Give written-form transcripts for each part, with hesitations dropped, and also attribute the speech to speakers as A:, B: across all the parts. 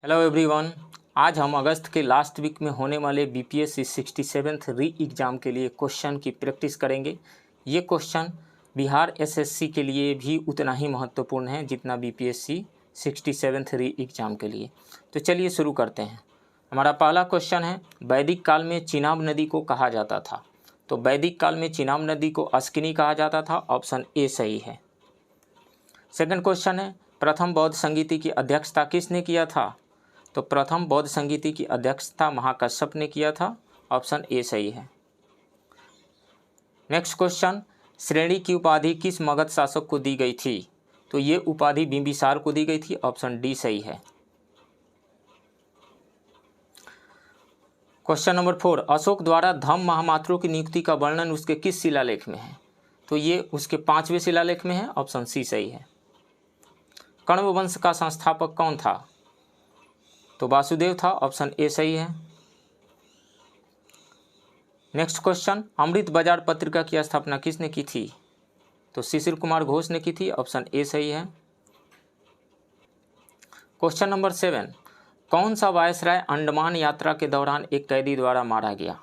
A: Hello everyone. आज हम अगस्त के लास्ट वीक में होने वाले बीपीएससी 67th री एग्ज़ाम के लिए क्वेश्चन की प्रैक्टिस करेंगे। ये क्वेश्चन बिहार एसएससी के लिए भी उतना ही महत्वपूर्ण है जितना बीपीएससी 67th री एग्ज़ाम के लिए। तो चलिए शुरू करते हैं। हमारा पहला क्वेश्चन है, वैदिक काल में चिनाब नदी को कहा जाता था। तो वैदिक काल में चिनाब नदी को अस्किनी कहा जाता था। ऑप्शन ए सही है। सेकंड क्वेश्चन है, प्रथम बौद्ध संगीति की अध्यक्षता किसने किया था। तो प्रथम बौद्ध संगीति की अध्यक्षता महाकश्यप ने किया था। ऑप्शन ए सही है। नेक्स्ट क्वेश्चन, श्रेणी की उपाधि किस मगध शासक को दी गई थी। तो ये उपाधि बिंबिसार को दी गई थी। ऑप्शन डी सही है। क्वेश्चन नंबर 4, अशोक द्वारा धम्म महामात्रों की नियुक्ति का वर्णन उसके किस शिलालेख में है। तो ये उसके 5वें शिलालेख में है। ऑप्शन सी सही है। कण्व वंश का संस्थापक कौन था। तो वासुदेव था। ऑप्शन ए सही है। नेक्स्ट क्वेश्चन, अमृत बाजार पत्रिका की स्थापना किसने की थी। तो शिशिर कुमार घोष ने की थी। ऑप्शन ए सही है। क्वेश्चन नंबर 7, कौन सा वायसराय अंडमान यात्रा के दौरान एक कैदी द्वारा मारा गया।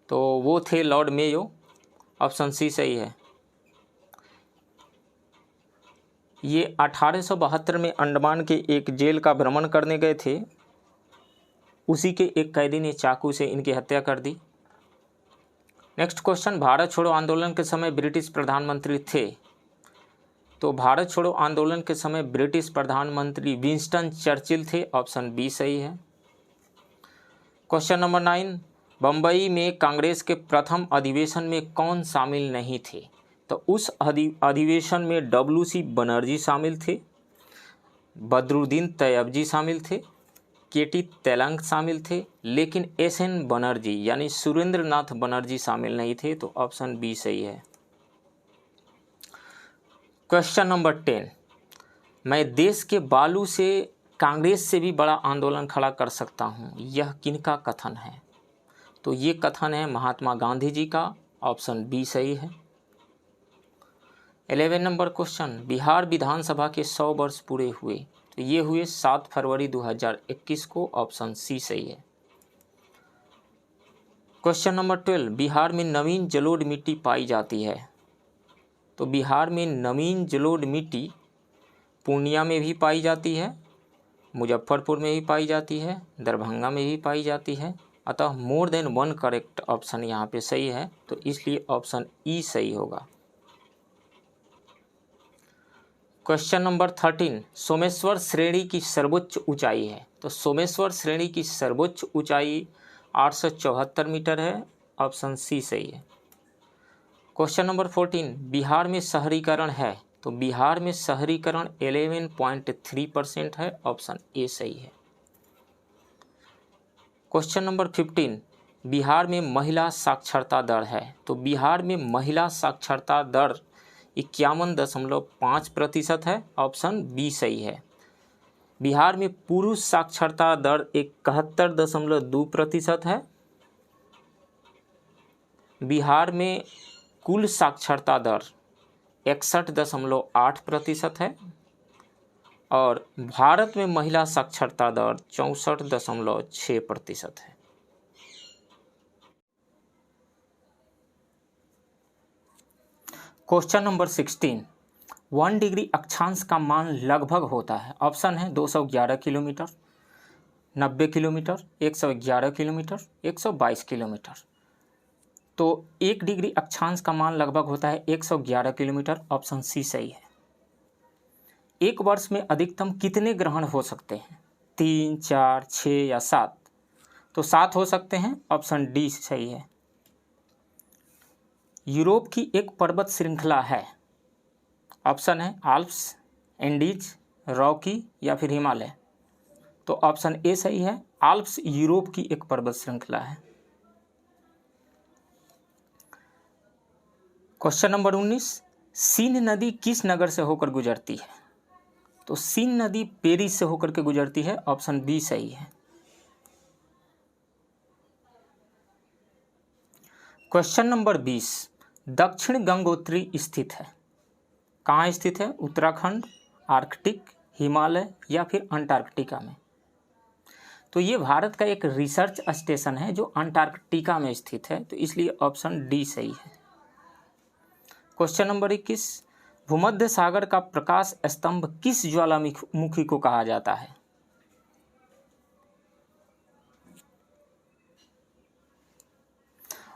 A: तो वो थे लॉर्ड मेयो। ऑप्शन सी सही है। ये 1872 में अंडमान के एक जेल का भ्रमण करने गए थे। उसी के एक कैदी ने चाकू से इनकी हत्या कर दी। नेक्स्ट क्वेश्चन, भारत छोड़ो आंदोलन के समय ब्रिटिश प्रधानमंत्री थे। तो भारत छोड़ो आंदोलन के समय ब्रिटिश प्रधानमंत्री विंस्टन चर्चिल थे। ऑप्शन बी सही है। क्वेश्चन नंबर 9, बम्बई में कांग्रेस के प्रथम अधिवेशन में कौन शामिल नहीं थे। तो उस अधिवेशन में डब्ल्यू.सी. बनर्जी शामिल थे, बदरुद्दीन तैयबजी शामिल थे, के.टी. तेलंग शामिल थे, लेकिन एस.एन. बनर्जी यानी सुरेंद्र नाथ बनर्जी शामिल नहीं थे। तो ऑप्शन बी सही है। क्वेश्चन नंबर 10, मैं देश के बालू से कांग्रेस से भी बड़ा आंदोलन खड़ा कर सकता हूं, यह किनका कथन है। तो ये कथन है महात्मा गांधी जी का। ऑप्शन बी सही है। 11 नंबर क्वेश्चन, बिहार विधानसभा के 100 वर्ष पूरे हुए। तो ये हुए 7 फरवरी 2021 को। ऑप्शन सी सही है। क्वेश्चन नंबर 12, बिहार में नवीन जलोढ़ मिट्टी पाई जाती है। तो बिहार में नवीन जलोढ़ मिट्टी पूर्णिया में भी पाई जाती है, मुजफ्फरपुर में भी पाई जाती है, दरभंगा में भी पाई जाती है। अतः more than one correct option यहाँ पे सही है। तो इसलिए ऑप्शन ई सही होगा। क्वेश्चन नंबर 13, सोमेश्वर श्रेणी की सर्वोच्च ऊंचाई है। तो सोमेश्वर श्रेणी की सर्वोच्च ऊंचाई 874 मीटर है। ऑप्शन सी सही है। क्वेश्चन नंबर 14, बिहार में शहरीकरण है। तो बिहार में शहरीकरण 11.3% है। ऑप्शन ए सही है। क्वेश्चन नंबर 15, बिहार में महिला साक्षरता दर है। तो बिहार में महिला साक्षरता दर 51.5% है। ऑप्शन बी सही है। बिहार में पुरुष साक्षरता दर 71.2% है। बिहार में कुल साक्षरता दर 61.8% है। और भारत में महिला साक्षरता दर 64.6% है। क्वेश्चन नंबर 16, 1 डिग्री अक्षांश का मान लगभग होता है। ऑप्शन है 211 किलोमीटर, 90 किलोमीटर, 111 किलोमीटर, 122 किलोमीटर। तो 1 डिग्री अक्षांश का मान लगभग होता है 111 किलोमीटर। ऑप्शन सी सही है। एक वर्ष में अधिकतम कितने ग्रहण हो सकते हैं। 3, 4, 6 या 7। तो 7 हो सकते हैं। ऑप्शन डी सही है। यूरोप की एक पर्वत श्रृंखला है। ऑप्शन है आल्प्स, एंडीज, रॉकी या फिर हिमालय। तो ऑप्शन ए सही है। आल्प्स यूरोप की एक पर्वत श्रृंखला है। क्वेश्चन नंबर 19, सीन नदी किस नगर से होकर गुजरती है। तो सीन नदी पेरिस से होकर के गुजरती है। ऑप्शन बी सही है। क्वेश्चन नंबर 20, दक्षिण गंगोत्री स्थित है। कहाँ स्थित है। उत्तराखंड, आर्कटिक हिमालय या फिर अंटार्कटिका में? तो ये भारत का एक रिसर्च स्टेशन है जो अंटार्कटिका में स्थित है, तो इसलिए ऑप्शन डी सही है। क्वेश्चन नंबर 21, भूमध्य सागर का प्रकाश स्तंभ किस ज्वालामुखी को कहा जाता है?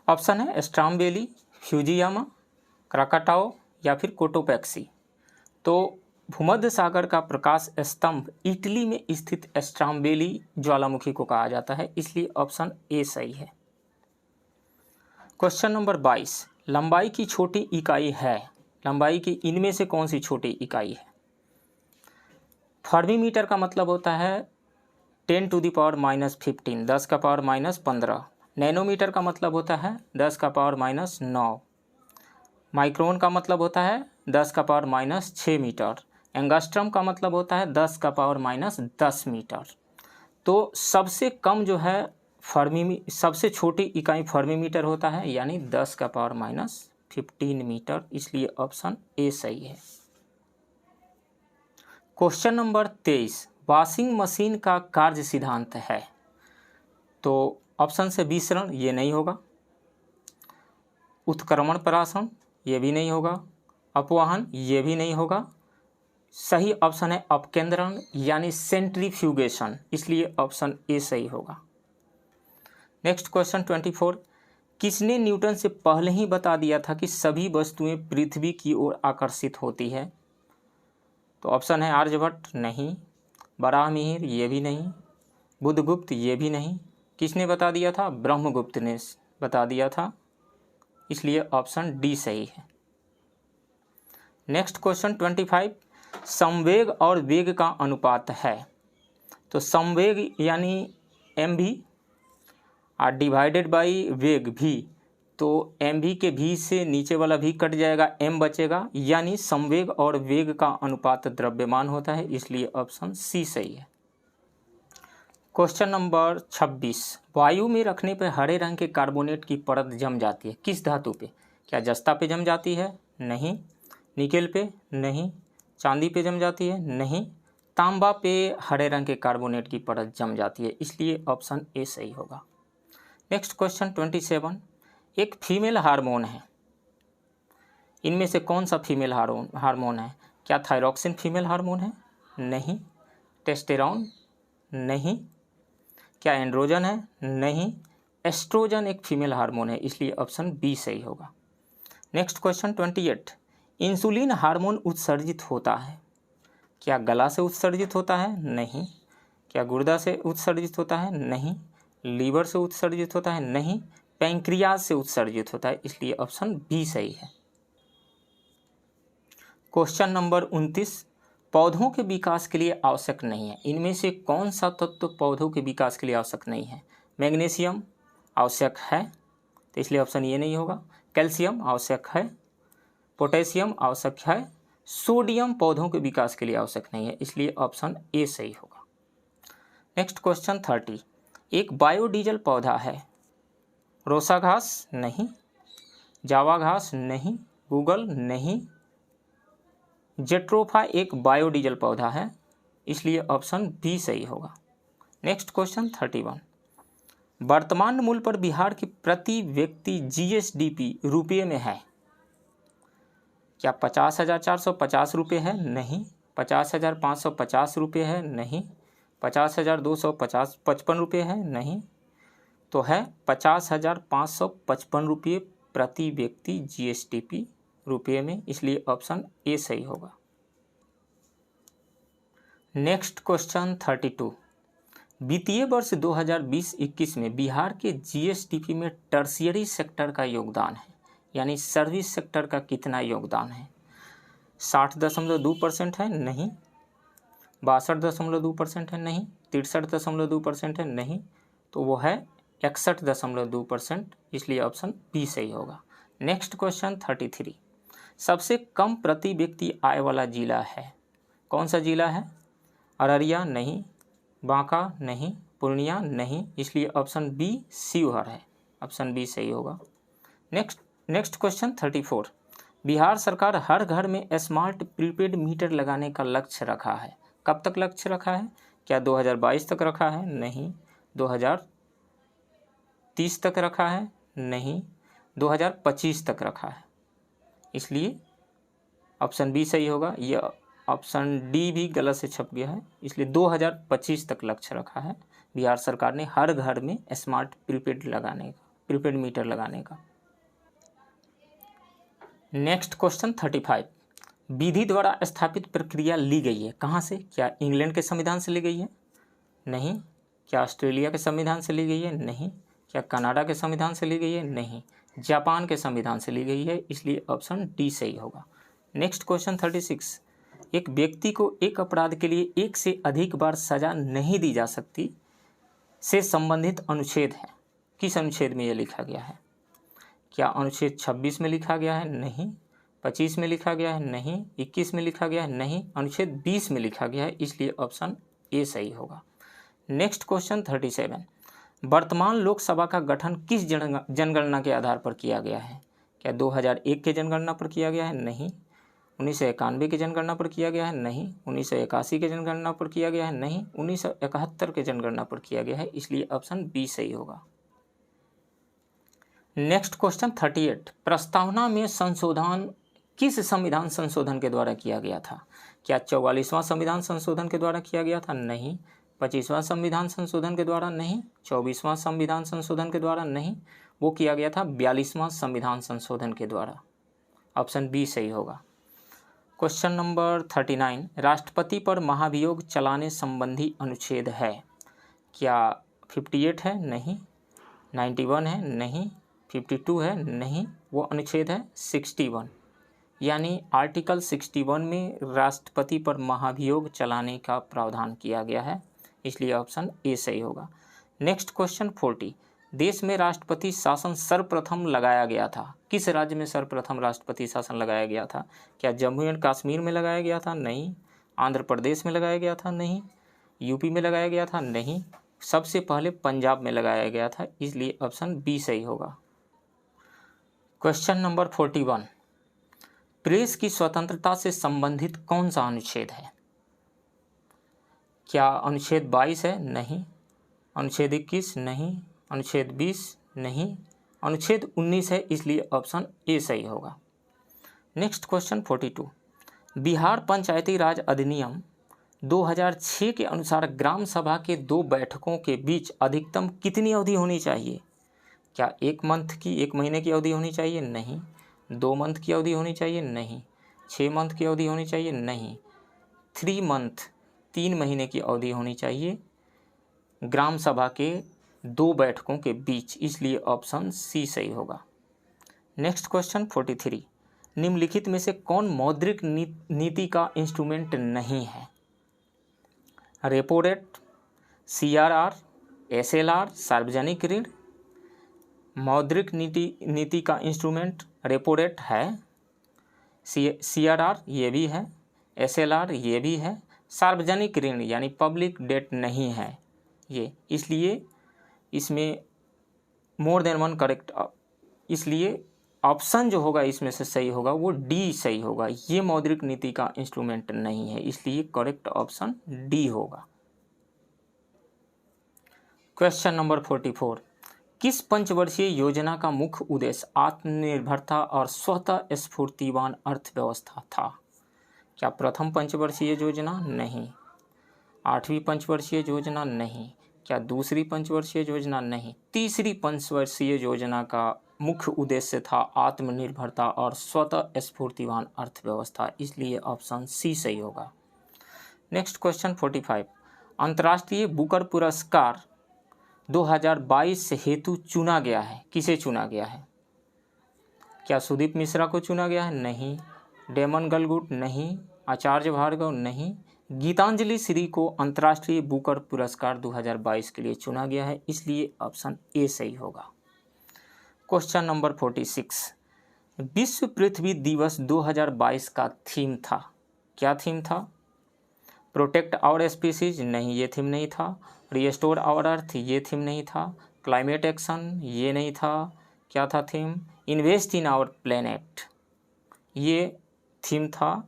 A: ऑप्शन है स्ट्राम्बेली, फ्यूजियामा, क्राकाटाओ या फिर कोटोपैक्सी। तो भूमध्य सागर का प्रकाश स्तंभ इटली में स्थित स्ट्राम्बेली ज्वालामुखी को कहा जाता है, इसलिए ऑप्शन ए सही है। क्वेश्चन नंबर 22, लंबाई की छोटी इकाई है, लंबाई की इनमें से कौन सी छोटी इकाई है? फर्मीमीटर का मतलब होता है 10⁻⁻15, 10 का पावर -15। नैनोमीटर का मतलब होता है 10 का पावर -9। माइक्रोन का मतलब होता है 10 का पावर -6 मीटर। एंगस्ट्रम का मतलब होता है 10 का पावर -10 मीटर। तो सबसे कम जो है सबसे छोटी इकाई फर्मीमीटर होता है, यानी 10 का पावर -15 मीटर, इसलिए ऑप्शन ए सही है। क्वेश्चन नंबर 23, वॉशिंग मशीन का कार्य सिद्धांत है, तो ऑप्शन से विसरण, ये नहीं होगा। उत्क्रमण परासरण, ये भी नहीं होगा। अपवाहन, ये भी नहीं होगा। सही ऑप्शन है अपकेंद्रण यानी सेंट्रीफ्यूगेशन, इसलिए ऑप्शन ए सही होगा। नेक्स्ट क्वेश्चन 24, किसने न्यूटन से पहले ही बता दिया था कि सभी वस्तुएं पृथ्वी की ओर आकर्षित होती है? तो ऑप्शन है आर्यभट्ट, नहीं। बराहमिहिर, ये भी नहीं। बुधगुप्त, ये भी नहीं। किसने बता दिया था? ब्रह्मगुप्त ने बता दिया था, इसलिए ऑप्शन डी सही है। नेक्स्ट क्वेश्चन 25, संवेग और वेग का अनुपात है, तो संवेग यानी mv और डिवाइडेड बाई वेग v, तो mv के v से नीचे वाला v कट जाएगा, m बचेगा, यानी संवेग और वेग का अनुपात द्रव्यमान होता है, इसलिए ऑप्शन सी सही है। क्वेश्चन नंबर 26, वायु में रखने पर हरे रंग के कार्बोनेट की परत जम जाती है, किस धातु पे? क्या जस्ता पे जम जाती है? नहीं। निकेल पे? नहीं। चांदी पे जम जाती है? नहीं। तांबा पे हरे रंग के कार्बोनेट की परत जम जाती है, इसलिए ऑप्शन ए सही होगा। नेक्स्ट क्वेश्चन 27, एक फीमेल हार्मोन है, इनमें से कौन सा फीमेल हार्मोन है? क्या थायरॉक्सिन फीमेल हार्मोन है? नहीं। टेस्टेरोन? नहीं। क्या एंड्रोजन है? नहीं। एस्ट्रोजन एक फीमेल हार्मोन है, इसलिए ऑप्शन बी सही होगा। नेक्स्ट क्वेश्चन 28, इंसुलिन हार्मोन उत्सर्जित होता है, क्या गला से उत्सर्जित होता है? नहीं। क्या गुर्दा से उत्सर्जित होता है? नहीं। लीवर से उत्सर्जित होता है? नहीं। पैंक्रियाज से उत्सर्जित होता है, इसलिए ऑप्शन बी सही है। क्वेश्चन नंबर 29, पौधों के विकास के लिए आवश्यक नहीं है, इनमें से कौन सा तत्व पौधों के विकास के लिए आवश्यक नहीं है? मैग्नीशियम आवश्यक है, तो इसलिए ऑप्शन ये नहीं होगा। कैल्शियम आवश्यक है, पोटेशियम आवश्यक है, सोडियम पौधों के विकास के लिए आवश्यक नहीं है, इसलिए ऑप्शन ए सही होगा। नेक्स्ट क्वेश्चन 30, एक बायोडीजल पौधा है, रोसा घास? नहीं। जावा घास? नहीं। गूगल? नहीं। जेट्रोफा एक बायोडीजल पौधा है, इसलिए ऑप्शन बी सही होगा। नेक्स्ट क्वेश्चन 31, वर्तमान मूल्य पर बिहार की प्रति व्यक्ति जीएसडीपी रुपये में है, क्या 50,450 रुपये है? नहीं। 50,550 रुपये है? नहीं। 50,255 रुपये है? नहीं। तो है 50,555 रुपये प्रति व्यक्ति जीएसडीपी रुपये में, इसलिए ऑप्शन ए सही होगा। नेक्स्ट क्वेश्चन 32, वित्तीय वर्ष 2020-21 में बिहार के जीएसडीपी में टर्शियरी सेक्टर का योगदान है, यानी सर्विस सेक्टर का कितना योगदान है? 60.2% है? नहीं। 62.2% है? नहीं। 63.2% है? नहीं। तो वो है 61.2%, इसलिए ऑप्शन बी सही होगा। नेक्स्ट क्वेश्चन 33, सबसे कम प्रति व्यक्ति आय वाला जिला है, कौन सा जिला है? अररिया? नहीं। बांका? नहीं। पूर्णिया? नहीं, इसलिए ऑप्शन बी शिवहर है, ऑप्शन बी सही होगा। नेक्स्ट क्वेश्चन 34, बिहार सरकार हर घर में स्मार्ट प्रीपेड मीटर लगाने का लक्ष्य रखा है, कब तक लक्ष्य रखा है? क्या 2022 तक रखा है? नहीं। 2030 तक रखा है? नहीं। 2025 तक रखा है, इसलिए ऑप्शन बी सही होगा। ये ऑप्शन डी भी गलत से छप गया है, इसलिए 2025 तक लक्ष्य रखा है बिहार सरकार ने हर घर में स्मार्ट प्रीपेड मीटर लगाने का। नेक्स्ट क्वेश्चन 35, विधि द्वारा स्थापित प्रक्रिया ली गई है कहाँ से? क्या इंग्लैंड के संविधान से ली गई है? नहीं। क्या ऑस्ट्रेलिया के संविधान से ली गई है? नहीं। क्या कनाडा के संविधान से ली गई है? नहीं। जापान के संविधान से ली गई है, इसलिए ऑप्शन डी सही होगा। नेक्स्ट क्वेश्चन 36, एक व्यक्ति को एक अपराध के लिए एक से अधिक बार सजा नहीं दी जा सकती से संबंधित अनुच्छेद है। किस अनुच्छेद में यह लिखा गया है? क्या अनुच्छेद 26 में लिखा गया है? नहीं। 25 में लिखा गया है? नहीं। 21 में लिखा गया है? नहीं। अनुच्छेद 20 में लिखा गया है, इसलिए ऑप्शन ए सही होगा। नेक्स्ट क्वेश्चन 37, वर्तमान लोकसभा का गठन किस जनगणना के आधार पर किया गया है? क्या 2001 के जनगणना पर किया गया है? नहीं। 1991 के जनगणना पर किया गया है? नहीं। 1981 के जनगणना पर किया गया है? नहीं। 1971 के जनगणना पर किया गया है, इसलिए ऑप्शन बी सही होगा। नेक्स्ट क्वेश्चन 38, प्रस्तावना में संशोधन किस संविधान संशोधन के द्वारा किया गया था? क्या 44वां संविधान संशोधन के द्वारा किया गया था? नहीं। 25वां संविधान संशोधन के द्वारा? नहीं। 24वां संविधान संशोधन के द्वारा? नहीं। वो किया गया था 42वां संविधान संशोधन के द्वारा, ऑप्शन बी सही होगा। क्वेश्चन नंबर 39, राष्ट्रपति पर महाभियोग चलाने संबंधी अनुच्छेद है। क्या 58 है? नहीं। 91 है? नहीं। 52 है? नहीं। वो अनुच्छेद है 61, यानी आर्टिकल 61 में राष्ट्रपति पर महाभियोग चलाने का प्रावधान किया गया है, इसलिए ऑप्शन ए सही होगा। नेक्स्ट क्वेश्चन 40, देश में राष्ट्रपति शासन सर्वप्रथम लगाया गया था। किस राज्य में सर्वप्रथम राष्ट्रपति शासन लगाया गया था? क्या जम्मू एंड कश्मीर में लगाया गया था? नहीं। आंध्र प्रदेश में लगाया गया था? नहीं। यूपी में लगाया गया था? नहीं। सबसे पहले पंजाब में लगाया गया था, इसलिए ऑप्शन बी सही होगा। क्वेश्चन नंबर 41, प्रेस की स्वतंत्रता से संबंधित कौन सा अनुच्छेद है? क्या अनुच्छेद 22 है? नहीं। अनुच्छेद 21? नहीं। अनुच्छेद 20? नहीं। अनुच्छेद 19 है, इसलिए ऑप्शन ए सही होगा। नेक्स्ट क्वेश्चन 42, बिहार पंचायती राज अधिनियम 2006 के अनुसार ग्राम सभा के 2 बैठकों के बीच अधिकतम कितनी अवधि होनी चाहिए? क्या 1 महीने की अवधि होनी चाहिए? नहीं। 2 मंथ की अवधि होनी चाहिए? नहीं। 6 मंथ की अवधि होनी चाहिए? नहीं। 3 महीने की अवधि होनी चाहिए ग्राम सभा के 2 बैठकों के बीच, इसलिए ऑप्शन सी सही होगा। नेक्स्ट क्वेश्चन 43, निम्नलिखित में से कौन मौद्रिक नीति का इंस्ट्रूमेंट नहीं है? रेपो रेट, CRR, SLR, सार्वजनिक ऋण। मौद्रिक नीति का इंस्ट्रूमेंट रेपो रेट है, CRR ये भी है, SLR ये भी है, सार्वजनिक ऋण यानी पब्लिक डेट नहीं है ये, इसलिए इसमें मोर देन वन करेक्ट, इसलिए ऑप्शन जो होगा इसमें से सही होगा वो डी सही होगा। ये मौद्रिक नीति का इंस्ट्रूमेंट नहीं है, इसलिए करेक्ट ऑप्शन डी होगा। क्वेश्चन नंबर 44, किस पंचवर्षीय योजना का मुख्य उद्देश्य आत्मनिर्भरता और स्वतः स्फूर्तिवान अर्थव्यवस्था था? क्या प्रथम पंचवर्षीय योजना? नहीं। 8वीं पंचवर्षीय योजना? नहीं। क्या दूसरी पंचवर्षीय योजना? नहीं। तीसरी पंचवर्षीय योजना का मुख्य उद्देश्य था आत्मनिर्भरता और स्वतः स्फूर्तिवान अर्थव्यवस्था, इसलिए ऑप्शन सी सही होगा। नेक्स्ट क्वेश्चन 45, अंतर्राष्ट्रीय बुकर पुरस्कार 2022 हेतु चुना गया है, किसे चुना गया है? क्या सुदीप मिश्रा को चुना गया है? नहीं। डेमन गलगुट? नहीं। आचार्य भार्गव? नहीं। गीतांजलि श्री को अंतर्राष्ट्रीय बुकर पुरस्कार 2022 के लिए चुना गया है, इसलिए ऑप्शन ए सही होगा। क्वेश्चन नंबर 46, विश्व पृथ्वी दिवस 2022 का थीम था, क्या थीम था? Protect our species? नहीं, ये थीम नहीं था। Restore our earth? ये थीम नहीं था। Climate action? ये नहीं था। क्या था theme? Invest in our planet, ये थीम था।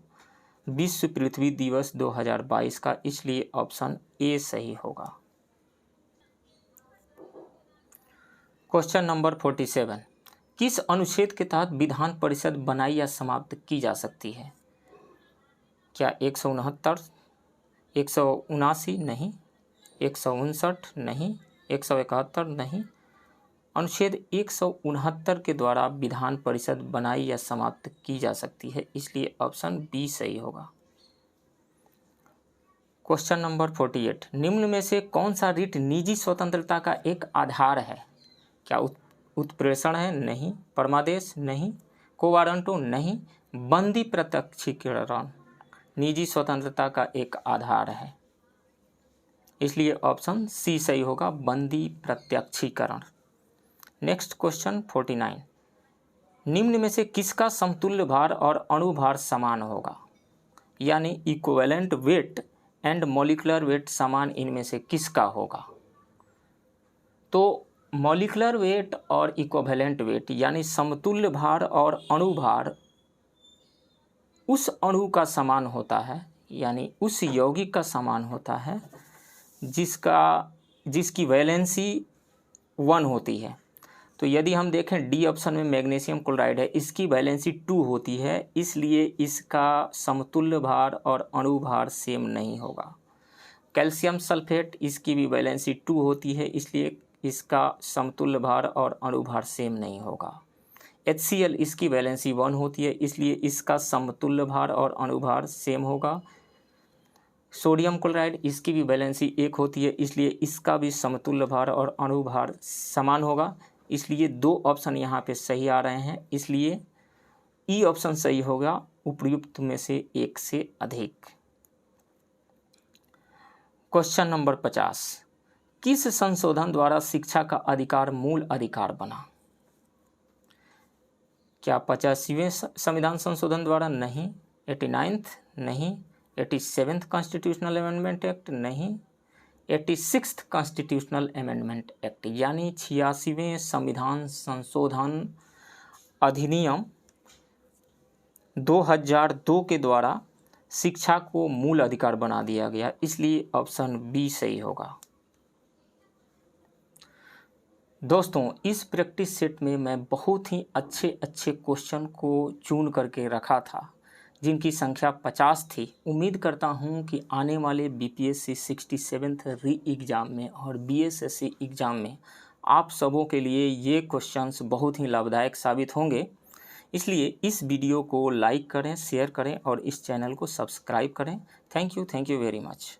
A: विश्व पृथ्वी दिवस 2022 का, इसलिए ऑप्शन ए सही होगा। क्वेश्चन नंबर 47, किस अनुच्छेद के तहत विधान परिषद बनाई या समाप्त की जा सकती है? क्या 169, 179 नहीं, 159 नहीं, 171 नहीं। अनुच्छेद 169 के द्वारा विधान परिषद बनाई या समाप्त की जा सकती है, इसलिए ऑप्शन बी सही होगा। क्वेश्चन नंबर 48, निम्न में से कौन सा रिट निजी स्वतंत्रता का एक आधार है? क्या उत्प्रेषण है? नहीं। परमादेश? नहीं। कोवारंटो? नहीं। बंदी प्रत्यक्षीकरण निजी स्वतंत्रता का एक आधार है, इसलिए ऑप्शन सी सही होगा, बंदी प्रत्यक्षीकरण। नेक्स्ट क्वेश्चन 49, निम्न में से किसका समतुल्य भार और अणुभार समान होगा? यानी equivalent weight and molecular weight समान इनमें से किसका होगा? तो मॉलिक्यूलर वेट और इक्विवेलेंट वेट यानी समतुल्य भार और अणुभार उस अणु का समान होता है, यानी उस यौगिक का समान होता है जिसकी वैलेंसी 1 होती है। तो यदि हम देखें डी ऑप्शन में मैग्नीशियम क्लोराइड है, इसकी वैलेंसी 2 होती है, इसलिए इसका समतुल्य भार और अणुभार सेम नहीं होगा। कैल्शियम सल्फेट, इसकी भी वैलेंसी 2 होती है, इसलिए इसका समतुल्य भार और अणुभार सेम नहीं होगा। HCl, इसकी वैलेंसी 1 होती है, इसलिए इसका समतुल्य भार और अणुभार सेम होगा। सोडियम क्लोराइड, इसकी भी वैलेंसी 1 होती है, इसलिए इसका भी समतुल्य भार और अणुभार समान होगा, इसलिए 2 ऑप्शन यहाँ पे सही आ रहे हैं, इसलिए ई ऑप्शन सही होगा, उपर्युक्त में से एक से अधिक। क्वेश्चन नंबर 50, किस संशोधन द्वारा शिक्षा का अधिकार मूल अधिकार बना? क्या 85वें संविधान संशोधन द्वारा? नहीं। 89th? नहीं। 87th constitutional amendment act? नहीं। 86th कॉन्स्टिट्यूशनल अमेंडमेंट एक्ट यानी 86वें संविधान संशोधन अधिनियम 2002 के द्वारा शिक्षा को मूल अधिकार बना दिया गया, इसलिए ऑप्शन बी सही होगा। दोस्तों, इस प्रैक्टिस सेट में मैं बहुत ही अच्छे क्वेश्चन को चुन करके रखा था, जिनकी संख्या 50 थी। उम्मीद करता हूं कि आने वाले BPSC 67th री एग्ज़ाम में और BSSC एग्ज़ाम में आप सबों के लिए ये क्वेश्चंस बहुत ही लाभदायक साबित होंगे। इसलिए इस वीडियो को लाइक करें, शेयर करें और इस चैनल को सब्सक्राइब करें। Thank you very much.